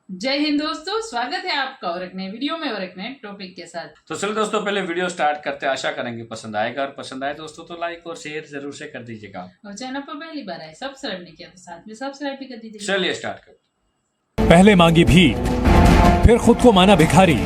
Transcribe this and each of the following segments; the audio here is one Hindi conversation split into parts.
जय हिंद दोस्तों, स्वागत है आपका और एक नए वीडियो में और एक नए टॉपिक के साथ। तो चलो दोस्तों, पहले वीडियो स्टार्ट करते हैं। आशा करेंगे पसंद आएगा, और पसंद आए दोस्तों तो लाइक और शेयर जरूर से कर दीजिएगा। और चैनल पर पहली बार आए सब्सक्राइब नहीं किया तो साथ में सब्सक्राइब भी कर दीजिएगा। चलिए स्टार्ट करते। पहले मांगी भीख, फिर खुद को माना भिखारी।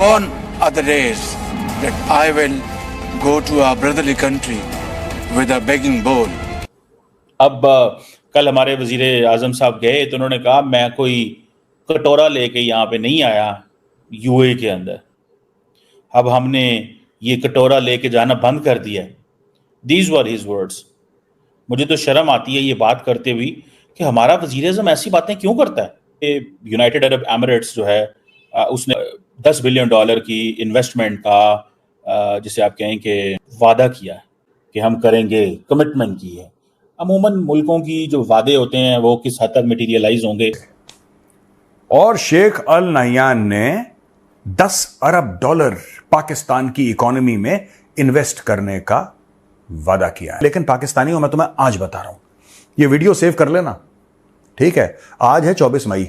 On other days that I will go to our brotherly country with a begging bowl. अब कल हमारे वजीर आजम साहब गए तो उन्होंने कहा मैं कोई कटोरा लेके यहाँ पे नहीं आया यूए के अंदर। अब हमने ये कटोरा लेके जाना बंद कर दिया है। These were his words. मुझे तो शर्म आती है ये बात करते हुए कि हमारा वजीर आजम ऐसी बातें क्यों करता है। यूनाइटेड अरब एमिरेट्स जो है उसने $10 बिलियन की इन्वेस्टमेंट का जिसे आप कहें कि वादा किया है कि हम करेंगे, कमिटमेंट की है। अमूमन मुल्कों की जो वादे होते हैं वो किस हद तक मटीरियलाइज होंगे। और शेख अल नहयान ने $10 अरब पाकिस्तान की इकोनॉमी में इन्वेस्ट करने का वादा किया है। लेकिन पाकिस्तानियों, मैं तुम्हें आज बता रहा हूं, ये वीडियो सेव कर लेना, ठीक है। आज है 24 मई,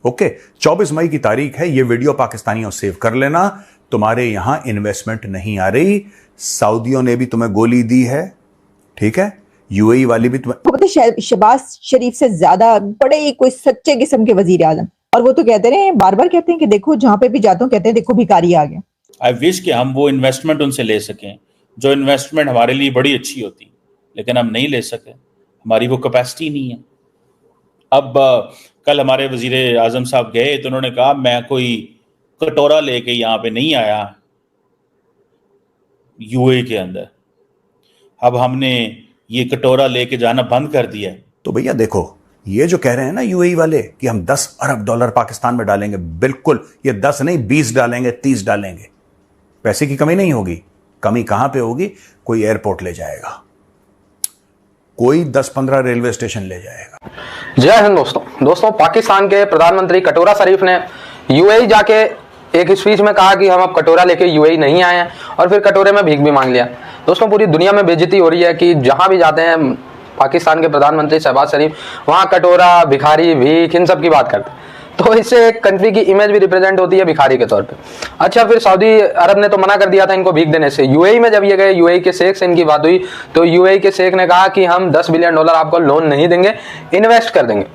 ओके। 24 मई की तारीख है। ये वीडियो पाकिस्तानियों सेव कर लेना। तुम्हारे यहां इन्वेस्टमेंट नहीं आ रही। सऊदियों ने भी तुम्हें गोली दी है, ठीक है। यूएई वाली भी तुम्हें। पता है शहबाज शरीफ से ज्यादा बड़े ही कोई सच्चे किस्म के वजीर आजम, और वो तो कहते रहे, बार बार कहते हैं कि देखो जहां पे भी जाता हूं कहते हैं देखो भिखारी आ गया। आई विश कि हम वो इन्वेस्टमेंट उनसे ले सकें जो इन्वेस्टमेंट हमारे लिए बड़ी अच्छी होती, लेकिन हम नहीं ले सके। हमारी वो कैपेसिटी नहीं है। अब कल हमारे वजीर आजम साहब गए तो उन्होंने कहा मैं कोई कटोरा लेके यहाँ पे नहीं आया यूए के अंदर। अब हमने ये कटोरा लेके जाना बंद कर दिया है। तो भैया देखो, ये जो कह रहे हैं ना यूएई वाले कि हम $10 अरब पाकिस्तान में डालेंगे, बिल्कुल ये 10 नहीं 20 डालेंगे, 30 डालेंगे। पैसे की कमी नहीं होगी। कमी कहां पे होगी? कोई एयरपोर्ट ले जाएगा, कोई 10-15 रेलवे स्टेशन ले जाएगा। जय हिंद दोस्तों, पाकिस्तान के प्रधानमंत्री कटोरा शरीफ ने यूएई जाके एक स्पीच में कहा कि हम अब कटोरा लेके यूएई नहीं आए हैं, और फिर कटोरे में भीख भी मांग लिया। दोस्तों, पूरी दुनिया में बेइज्जती हो रही है कि जहां भी जाते हैं पाकिस्तान के प्रधानमंत्री शहबाज शरीफ, वहां कटोरा, भिखारी, भीख, इन सब की बात करते हैं। तो इससे एक कंट्री की इमेज भी रिप्रेजेंट होती है भिखारी के तौर पे। अच्छा, फिर सऊदी अरब ने तो मना कर दिया था इनको भीख देने से। यूएई में जब ये गए, यूएई के शेख से इनकी बात हुई तो यूएई के शेख ने कहा कि हम $10 बिलियन आपको लोन नहीं देंगे, इन्वेस्ट कर देंगे।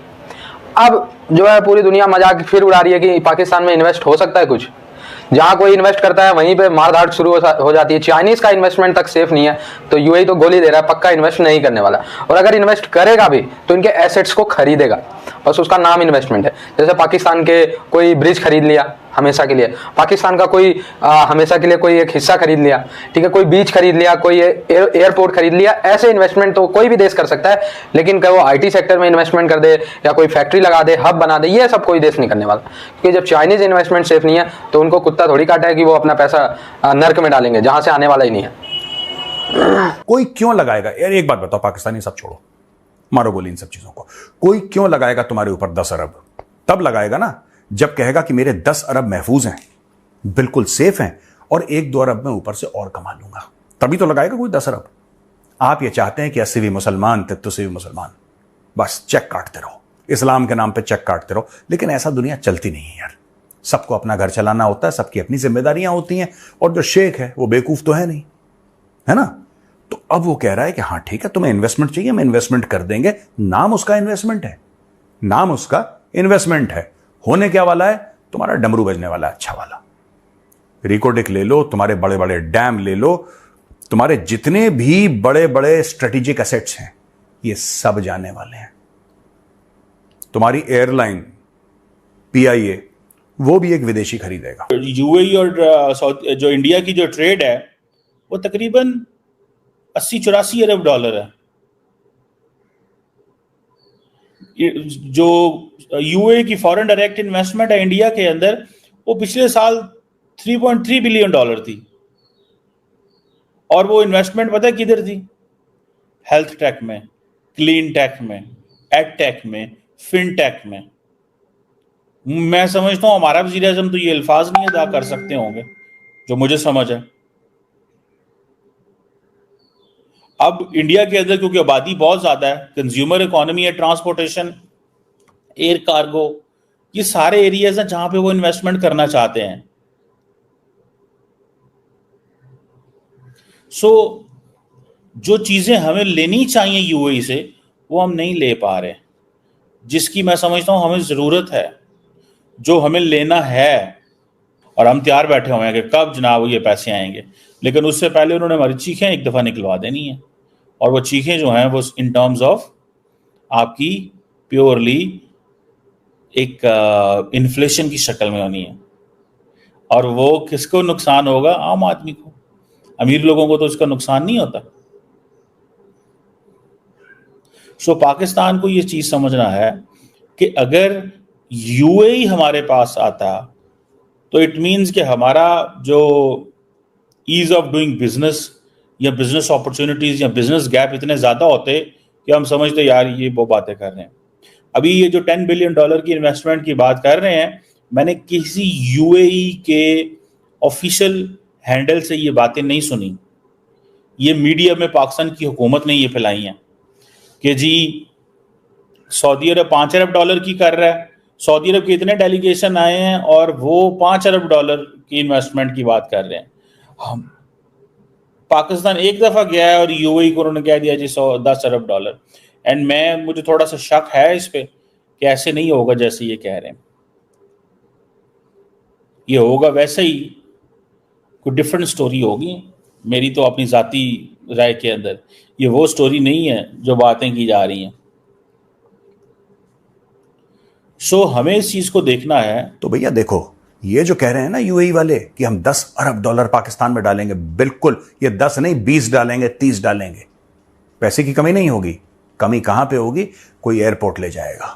अब जो है पूरी दुनिया मजाक फिर उड़ा रही है कि पाकिस्तान में इन्वेस्ट हो सकता है कुछ। जहां कोई इन्वेस्ट करता है वहीं पे मारधाड़ शुरू हो जाती है। चाइनीज का इन्वेस्टमेंट तक सेफ नहीं है, तो यूएई तो गोली दे रहा है, पक्का इन्वेस्ट नहीं करने वाला। और अगर इन्वेस्ट करेगा भी तो इनके एसेट्स को खरीदेगा, बस उसका नाम इन्वेस्टमेंट है। जैसे पाकिस्तान के कोई ब्रिज खरीद लिया हमेशा के लिए, पाकिस्तान का कोई हमेशा के लिए कोई एक हिस्सा खरीद लिया, ठीक है, कोई बीच खरीद लिया, कोई एयरपोर्ट खरीद लिया। ऐसे इन्वेस्टमेंट तो कोई भी देश कर सकता है, लेकिन क्या वो आईटी सेक्टर में इन्वेस्टमेंट कर दे या कोई फैक्ट्री लगा दे, हब बना दे, ये सब कोई देश नहीं करने वाला। क्योंकि जब चाइनीज इन्वेस्टमेंट सेफ नहीं है तो उनको कुत्ता थोड़ी काटा है कि वो अपना पैसा नर्क में डालेंगे जहां से आने वाला ही नहीं है। कोई क्यों लगाएगा यार? एक बात बताओ, पाकिस्तानी सब छोड़ो, मारो गोली इन सब चीजों को। कोई क्यों लगाएगा तुम्हारे ऊपर 10 अरब? तब लगाएगा ना जब कहेगा कि मेरे 10 अरब महफूज हैं, बिल्कुल सेफ हैं, और 1-2 अरब में ऊपर से और कमा लूंगा, तभी तो लगाएगा कोई 10 अरब। आप ये चाहते हैं कि 80 भी मुसलमान, 33 भी मुसलमान, बस चेक काटते रहो, इस्लाम के नाम पे चेक काटते रहो। लेकिन ऐसा दुनिया चलती नहीं है यार। सबको अपना घर चलाना होता है, सबकी अपनी जिम्मेदारियां होती हैं, और जो शेख है वो बेवकूफ तो है नहीं, है ना। तो अब वो कह रहा है कि हाँ ठीक है, तुम्हें इन्वेस्टमेंट चाहिए, हम इन्वेस्टमेंट कर देंगे। नाम उसका इन्वेस्टमेंट है, नाम उसका इन्वेस्टमेंट है। होने क्या वाला है? तुम्हारा डमरू बजने वाला है, अच्छा वाला। रिकोडिक ले लो, तुम्हारे बड़े बड़े डैम ले लो, तुम्हारे जितने भी बड़े बड़े स्ट्रेटेजिक एसेट्स हैं ये सब जाने वाले हैं। तुम्हारी एयरलाइन पीआईए वो भी एक विदेशी खरीदेगा। यूएई और जो इंडिया की जो ट्रेड है वो तकरीबन 80-84 अरब डॉलर है। जो यूए की फॉरेन डायरेक्ट इन्वेस्टमेंट है इंडिया के अंदर, वो पिछले साल $3.3 बिलियन थी। और वो इन्वेस्टमेंट पता है किधर थी? हेल्थ टेक में, क्लीन टेक में, एड टेक में, फिन टेक में। मैं समझता हूं हमारा वज़ीर आज़म तो ये अल्फाज नहीं अदा कर सकते होंगे जो मुझे समझ है। अब इंडिया के अंदर क्योंकि आबादी बहुत ज्यादा है, कंज्यूमर इकोनॉमी है, ट्रांसपोर्टेशन, एयर कार्गो, ये सारे एरियाज हैं जहां पे वो इन्वेस्टमेंट करना चाहते हैं। सो जो चीजें हमें लेनी चाहिए यूएई से वो हम नहीं ले पा रहे, जिसकी मैं समझता हूं हमें जरूरत है, जो हमें लेना है, और हम तैयार बैठे हुए हैं कि कब जनाब ये पैसे आएंगे। लेकिन उससे पहले उन्होंने हमारी चीखें एक दफ़ा निकलवा देनी है, और वो चीखें जो हैं वो इन टर्म्स ऑफ आपकी प्योरली एक इन्फ्लेशन की शक्ल में होनी है। और वो किसको नुकसान होगा? आम आदमी को। अमीर लोगों को तो इसका नुकसान नहीं होता। सो पाकिस्तान को ये चीज़ समझना है कि अगर यूएई हमारे पास आता तो इट मीन्स कि हमारा जो ईज ऑफ डूइंग बिजनेस या बिजनेस अपॉर्चुनिटीज़ या बिजनेस गैप इतने ज़्यादा होते कि हम समझते यार ये वो बातें कर रहे हैं। अभी ये जो $10 बिलियन की इन्वेस्टमेंट की बात कर रहे हैं, मैंने किसी यूएई के ऑफिशियल हैंडल से ये बातें नहीं सुनी। ये मीडिया में पाकिस्तान की हुकूमत ने ये फैलाई हैं कि जी सऊदी अरब $5 अरब की कर रहा है, सऊदी अरब के इतने डेलीगेशन आए हैं और वो $5 अरब की इन्वेस्टमेंट की बात कर रहे हैं। हम पाकिस्तान एक दफ़ा गया है और यूएई को उन्होंने कह दिया जी $10 अरब। एंड मुझे थोड़ा सा शक है इस पे कि ऐसे नहीं होगा जैसे ये कह रहे हैं। ये होगा वैसे ही, कोई डिफरेंट स्टोरी होगी। मेरी तो अपनी ज़ाती राय के अंदर ये वो स्टोरी नहीं है जो बातें की जा रही हैं। सो हमें इस चीज़ को देखना है। तो भैया देखो, ये जो कह रहे हैं ना यूएई वाले कि हम $10 अरब पाकिस्तान में डालेंगे, बिल्कुल ये 10 नहीं 20 डालेंगे, 30 डालेंगे, पैसे की कमी नहीं होगी। कमी कहां पे होगी? कोई एयरपोर्ट ले जाएगा,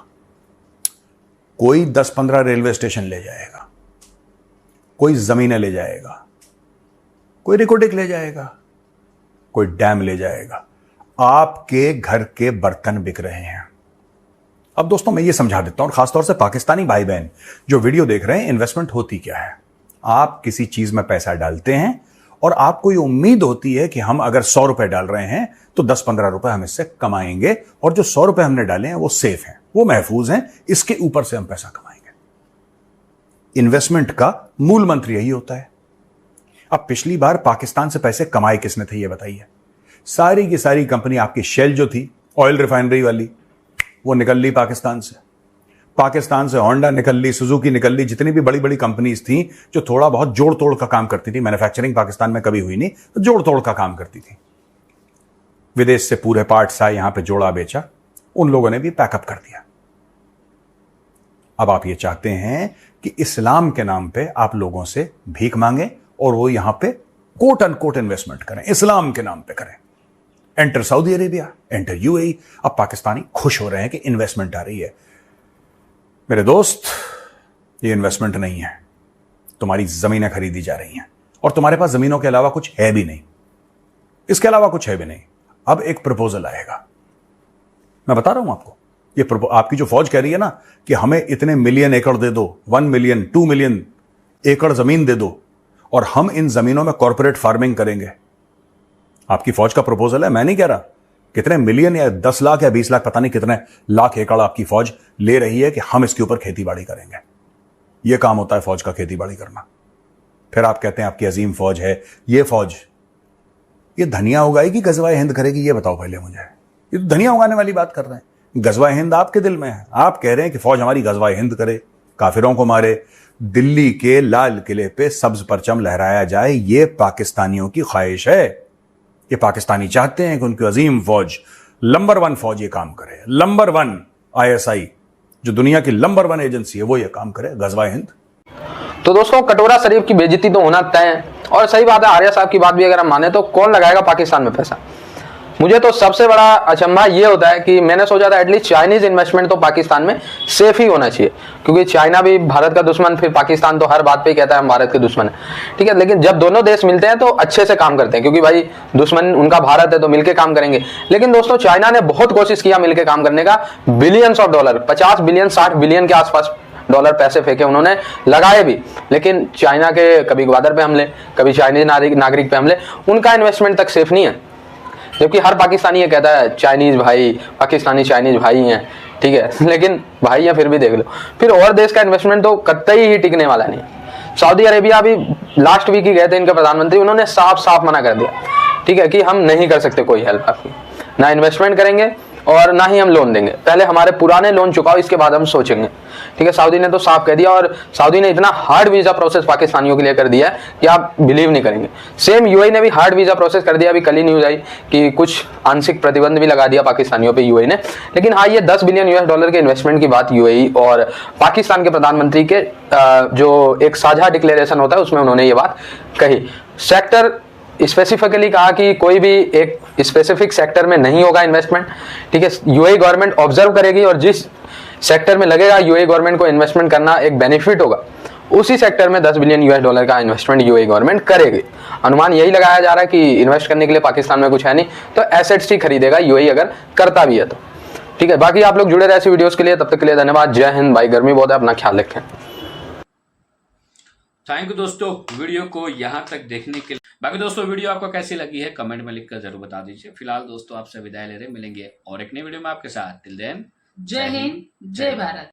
कोई 10-15 रेलवे स्टेशन ले जाएगा, कोई जमीनें ले जाएगा, कोई रिकॉर्डिक ले जाएगा, कोई डैम ले जाएगा। आपके घर के बर्तन बिक रहे हैं। अब दोस्तों मैं ये समझा देता हूं, और खासतौर से पाकिस्तानी भाई बहन जो वीडियो देख रहे हैं, इन्वेस्टमेंट होती क्या है। आप किसी चीज में पैसा डालते हैं और आपको ये उम्मीद होती है कि हम अगर ₹100 डाल रहे हैं तो 10-15 रुपए हम इससे कमाएंगे, और जो ₹100 हमने डाले हैं वो सेफ हैं, वो महफूज हैं, इसके ऊपर से हम पैसा कमाएंगे। इन्वेस्टमेंट का मूल मंत्र यही होता है। अब पिछली बार पाकिस्तान से पैसे कमाए किसने थे ये बताइए? सारी की सारी कंपनी आपकी शेल जो थी ऑयल रिफाइनरी वाली, वो निकल ली पाकिस्तान से। पाकिस्तान से होंडा निकल ली, सुजुकी निकल ली, जितनी भी बड़ी बड़ी कंपनीज थी जो थोड़ा बहुत जोड़ तोड़ का काम करती थी, मैन्युफैक्चरिंग पाकिस्तान में कभी हुई नहीं, तो जोड़ तोड़ का काम करती थी, विदेश से पूरे पार्ट्स आए, यहां पे जोड़ा बेचा, उन लोगों ने भी पैकअप कर दिया। अब आप ये चाहते हैं कि इस्लाम के नाम पे आप लोगों से भीख मांगे और वो यहां पे कोट अनकोट इन्वेस्टमेंट करें, इस्लाम के नाम पे करें। Enter Saudi Arabia, enter UAE. अब पाकिस्तानी खुश हो रहे हैं कि इन्वेस्टमेंट आ रही है। मेरे दोस्त, ये इन्वेस्टमेंट नहीं है, तुम्हारी जमीनें खरीदी जा रही हैं, और तुम्हारे पास जमीनों के अलावा कुछ है भी नहीं, इसके अलावा कुछ है भी नहीं। अब एक प्रपोजल आएगा, मैं बता रहा हूं आपको। ये आपकी जो फौज कह रही है ना कि हमें इतने मिलियन एकड़ दे दो, 1 मिलियन 2 मिलियन एकड़ जमीन दे दो, और हम इन जमीनों में कॉर्पोरेट फार्मिंग करेंगे। आपकी फौज का प्रपोजल है, मैं नहीं कह रहा। कितने मिलियन या 10 लाख या 20 लाख, पता नहीं कितने लाख एकड़ आपकी फौज ले रही है कि हम इसके ऊपर खेती बाड़ी करेंगे। यह काम होता है फौज का, खेती बाड़ी करना। फिर आप कहते हैं आपकी अजीम फौज है। ये फौज ये धनिया उगाएगी, गजवाए हिंद करेगी? ये बताओ पहले मुझे। ये तो धनिया उगाने वाली बात कर रहे हैं। गजवाए हिंद आपके दिल में है। आप कह रहे हैं कि फौज हमारी गजवाए हिंद करे, काफिरों को मारे, दिल्ली के लाल किले पे सब्ज परचम लहराया जाए। ये पाकिस्तानियों की ख्वाहिश है। ये पाकिस्तानी चाहते हैं कि उनकी अजीम फौज, नंबर 1 फौज ये काम करे। नंबर 1 ISI जो दुनिया की नंबर 1 एजेंसी है, वो ये काम करे, गजवाए हिंद। तो दोस्तों, कटोरा शरीफ की बेइज्जती तो होना तय है, और सही बात है। आर्या साहब की बात भी अगर हम माने तो कौन लगाएगा पाकिस्तान में पैसा? मुझे तो सबसे बड़ा अचंभा ये होता है कि मैंने सोचा था एटलीस्ट चाइनीज इन्वेस्टमेंट तो पाकिस्तान में सेफ ही होना चाहिए, क्योंकि चाइना भी भारत का दुश्मन, फिर पाकिस्तान तो हर बात पे कहता है हम भारत के दुश्मन है, ठीक है। लेकिन जब दोनों देश मिलते हैं तो अच्छे से काम करते हैं, क्योंकि भाई दुश्मन उनका भारत है तो मिलकर काम करेंगे। लेकिन दोस्तों, चाइना ने बहुत कोशिश किया मिलकर काम करने का, billions of dollar, 50 billion 60 billion के आसपास डॉलर पैसे फेंके उन्होंने, लगाए भी। लेकिन चाइना के कभी ग्वादर पे हमले, कभी चाइनीज नागरिक पे हमले, उनका इन्वेस्टमेंट तक सेफ नहीं है। जबकि हर पाकिस्तानी ये कहता है चाइनीज भाई, पाकिस्तानी चाइनीज भाई हैं, ठीक है, लेकिन भाई या फिर भी देख लो, फिर और देश का इन्वेस्टमेंट तो कतई ही टिकने वाला नहीं। सऊदी अरेबिया अभी लास्ट वीक ही गए थे इनके प्रधानमंत्री, उन्होंने साफ साफ मना कर दिया, ठीक है, कि हम नहीं कर सकते कोई हेल्प आपकी, ना इन्वेस्टमेंट करेंगे और ना ही हम लोन देंगे, पहले हमारे पुराने लोन चुकाओ, इसके बाद हम सोचेंगे, ठीक है। सऊदी ने तो साफ कह दिया, और सऊदी ने इतना हार्ड वीजा प्रोसेस पाकिस्तानियों के लिए कर दिया है कि आप बिलीव नहीं करेंगे। सेम यूएई ने भी हार्ड वीजा प्रोसेस कर दिया, अभी कल ही न्यूज आई कि कुछ आंशिक प्रतिबंध भी लगा दिया पाकिस्तानियों पे यूएई ने। लेकिन हाँ, ये 10 बिलियन US डॉलर के इन्वेस्टमेंट की बात यूएई और पाकिस्तान के प्रधानमंत्री के जो एक साझा डिक्लेरेशन होता है उसमें उन्होंने ये बात कही। सेक्टर स्पेसिफिकली कहा कि कोई भी एक स्पेसिफिक सेक्टर में नहीं होगा इन्वेस्टमेंट, ठीक है। यूएई गवर्नमेंट ऑब्जर्व करेगी और जिस सेक्टर में लगेगा यूएई गवर्नमेंट को इन्वेस्टमेंट करना एक बेनिफिट होगा, उसी सेक्टर में 10 बिलियन US डॉलर का इन्वेस्टमेंट यूएई गवर्नमेंट करेगी। अनुमान यही लगाया जा रहा है कि इन्वेस्ट करने के लिए पाकिस्तान में कुछ है नहीं, तो एसेट्स ही खरीदेगा यूएई अगर करता भी है तो, ठीक है। बाकी आप लोग जुड़े रहे ऐसी वीडियोस के लिए, तब तक के लिए धन्यवाद। जय हिंद। भाई गर्मी बहुत है, अपना ख्याल रखें। थैंक यू दोस्तों वीडियो को यहाँ तक देखने के लिए। बाकी दोस्तों वीडियो आपको कैसी लगी है कमेंट में लिखकर जरूर बता दीजिए। फिलहाल दोस्तों आपसे विदाई ले रहे, मिलेंगे और एक नई वीडियो में आपके साथ। टिल देन जय हिंद, जय भारत।